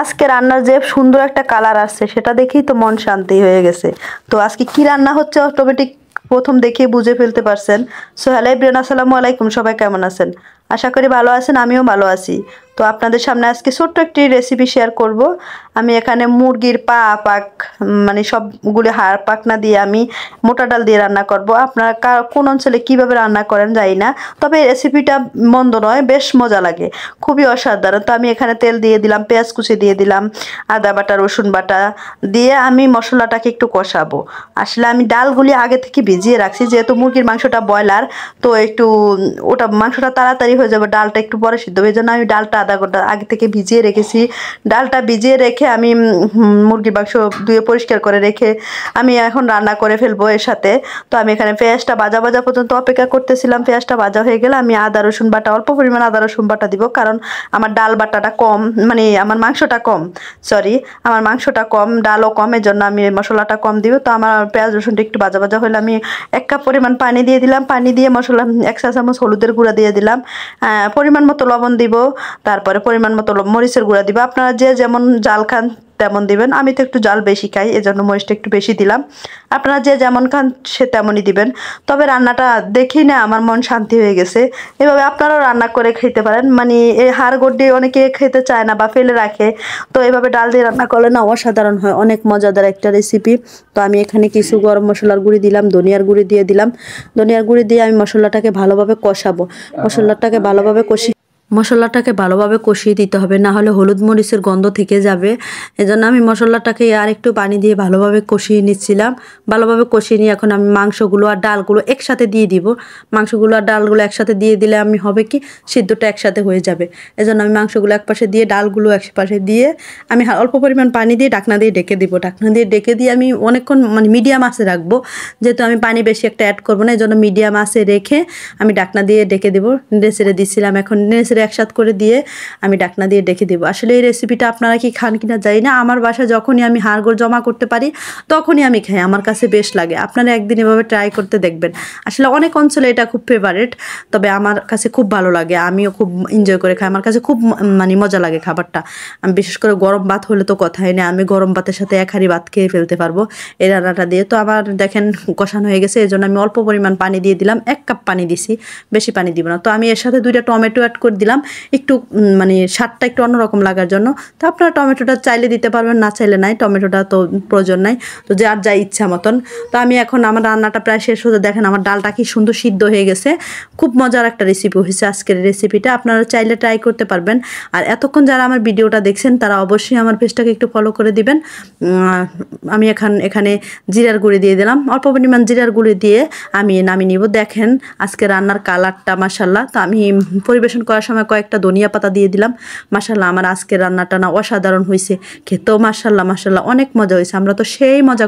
আজকে রান্নার যে সুন্দর একটা কালার আসছে সেটা দেখেই তো মন শান্তি হয়ে গেছে। তো আজকে কি রান্না হচ্ছে অটোমেটিক প্রথম দেখে বুঝে ফেলতে পারছেন। সো হ্যালো এভরিওয়ান, আসসালামু আলাইকুম। সবাই কেমন আছেন? আশা করি ভালো আছেন, আমিও ভালো আছি। তো আপনাদের সামনে আজকে ছোট্ট একটি রেসিপি শেয়ার করব। আমি এখানে মুরগির পা পাক মানে সবগুলো হাড় পাখনা দিয়ে আমি মোটা ডাল দিয়ে রান্না করব। আপনারা কোন অঞ্চলে কিভাবে রান্না করেন জানি না, তবে এই রেসিপিটা মন্দ নয়, বেশ মজা লাগে, খুবই অসাধারণ। তো আমি এখানে তেল দিয়ে দিলাম, পেঁয়াজ কুচি দিয়ে দিলাম, আদা বাটা রসুন বাটা দিয়ে আমি মশলাটাকে একটু কষাবো। আসলে আমি ডালগুলি আগে থেকে ভিজিয়ে রাখছি, যেহেতু মুরগির মাংসটা ব্রয়লার, তো একটু ওটা মাংসটা তাড়াতাড়ি হয়ে যাবে, ডালটা একটু পরে সিদ্ধ হবে। এই জন্য আমি ডালটা আধা ঘন্টা আগে থেকে ভিজিয়ে রেখেছি। ডালটা ভিজিয়ে রেখে আমি মুরগির মাংস ধুয়ে পরিষ্কার করে রেখে আমি এখন রান্না করে ফেলবো এর সাথে। তো আমি এখানে পেঁয়াজটা ভাজা ভাজা পর্যন্ত অপেক্ষা করতেছিলাম। পেঁয়াজটা ভাজা হয়ে গেলে আমি আদা রসুন বাটা, অল্প পরিমাণ আদা রসুন বাটা দিব, কারণ আমার ডাল বাটাটা কম, মানে আমার মাংসটা কম, সরি আমার মাংসটা কম, ডালও কম, এর জন্য আমি মশলাটা কম দিব। তো আমার পেঁয়াজ রসুনটা একটু ভাজা ভাজা হলে আমি 1 কাপ পরিমাণ পানি দিয়ে দিলাম। পানি দিয়ে মশলা 1 চা চামচ হলুদের গুঁড়া দিয়ে দিলাম, পরিমাণ মতো লবণ দিব, তারপরে পরিমাণ মতো মরিচের গুঁড়া দিব। আপনারা যে যেমন জাল খান তেমন দিবেন। আমি তো একটু জাল বেশি খাই, এজন্য মরিচটা একটু বেশি দিলাম। আপনারা যে যেমন খান সে তেমনই দিবেন। তবে রান্নাটা দেখেই না আমার মন শান্তি হয়ে গেছে। এভাবে আপনারাও রান্না করে খেতে পারেন। মানে এই হাড় গোড় অনেকে খেতে চায় না বা ফেলে রাখে, তো এভাবে ডাল দিয়ে রান্না করলে না অসাধারণ হয়, অনেক মজাদার একটা রেসিপি। তো আমি এখানে কিছু গরম মশলার গুঁড়ি দিলাম, ধনিয়ার গুঁড়ি দিয়ে দিলাম। ধনিয়ার গুঁড়ি দিয়ে আমি মশলাটাকে ভালোভাবে কষাবো। মশলাটাকে ভালোভাবে কষিয়ে দিতে হবে, না হলে হলুদ মরিচের গন্ধ থেকে যাবে। এজন্য আমি মশলাটাকে আর একটু পানি দিয়ে ভালোভাবে কষিয়ে নিচ্ছিলাম। ভালোভাবে কষিয়ে নিয়ে এখন আমি মাংসগুলো আর ডালগুলো একসাথে দিয়ে দিব। মাংসগুলো আর ডালগুলো একসাথে দিয়ে দিলে আমি হবে কি সিদ্ধটা একসাথে হয়ে যাবে। এজন্য আমি মাংসগুলো একপাশে দিয়ে ডালগুলো একপাশে দিয়ে আমি অল্প পরিমাণ পানি দিয়ে ঢাকনা দিয়ে ঢেকে দিব। ঢাকনা দিয়ে ঢেকে দিয়ে আমি অনেকক্ষণ মানে মিডিয়াম আঁচে রাখবো, যেহেতু আমি পানি বেশি একটা অ্যাড করবো না, এজন্য মিডিয়াম আঁচে রেখে আমি ঢাকনা দিয়ে ঢেকে দেবো। নেড়ে দিচ্ছিলাম, এখন নেড়ে একসাথে করে দিয়ে আমি ঢাকনা দিয়ে ঢেকে দেবো। আসলে এই রেসিপিটা আপনারা কি খান কিনা জানি না, আমার বাসায় যখনই আমি হাড়গোড় জমা করতে পারি তখনই আমি খাই, আমার কাছে বেশ লাগে। আপনারা একদিন এভাবে ট্রাই করতে দেখবেন। আসলে অনেক অঞ্চলে এটা খুব ফেভারিট, তবে আমার কাছে খুব ভালো লাগে, আমিও খুব এনজয় করে খাই, আমার কাছে খুব মানে মজা লাগে খাবারটা। আমি বিশেষ করে গরম ভাত হলে তো কথাই নেই, আমি গরম ভাতের সাথে 1 হাঁড়ি ভাত খেয়ে ফেলতে পারবো এই রান্নাটা দিয়ে। তো আবার দেখেন কষানো হয়ে গেছে, এই জন্য আমি অল্প পরিমাণ পানি দিয়ে দিলাম, 1 কাপ পানি দিছি, বেশি পানি দিব না। তো আমি এর সাথে 2টা টমেটো অ্যাড করে দিলাম, একটু মানে স্বাদটা একটু অন্যরকম লাগার জন্য। তো আপনারা টমেটোটা চাইলে দিতে পারবেন, না চাইলে নাই, টমেটোটা তো প্রয়োজন নাই, তো যার যা ইচ্ছা মতন। তো আমি এখন আমার রান্নাটা প্রায় শেষ হতে, দেখেন আমার ডালটা কি সুন্দর সিদ্ধ হয়ে গেছে। খুব মজার একটা রেসিপি হয়েছে আজকের রেসিপিটা, আপনারা চাইলে ট্রাই করতে পারবেন। আর এতক্ষণ যারা আমার ভিডিওটা দেখছেন তারা অবশ্যই আমার পেজটাকে একটু ফলো করে দিবেন। আমি এখানে জিরার গুঁড়ি দিয়ে দিলাম, অল্প পরিমাণ জিরার গুঁড়ি দিয়ে আমি নামিয়ে নিব। দেখেন আজকে রান্নার কালারটা মাশাআল্লাহ। তো আমি পরিবেশন করার সময় কয়েকটা ধনিয়া পাতা দিয়ে দিলাম। মাশাআল্লাহ আমার আজকের রান্নাটা না অসাধারণ হয়েছে, খেতেও মাশাআল্লাহ অনেক মজা হয়েছে। আমরা তো সেই মজা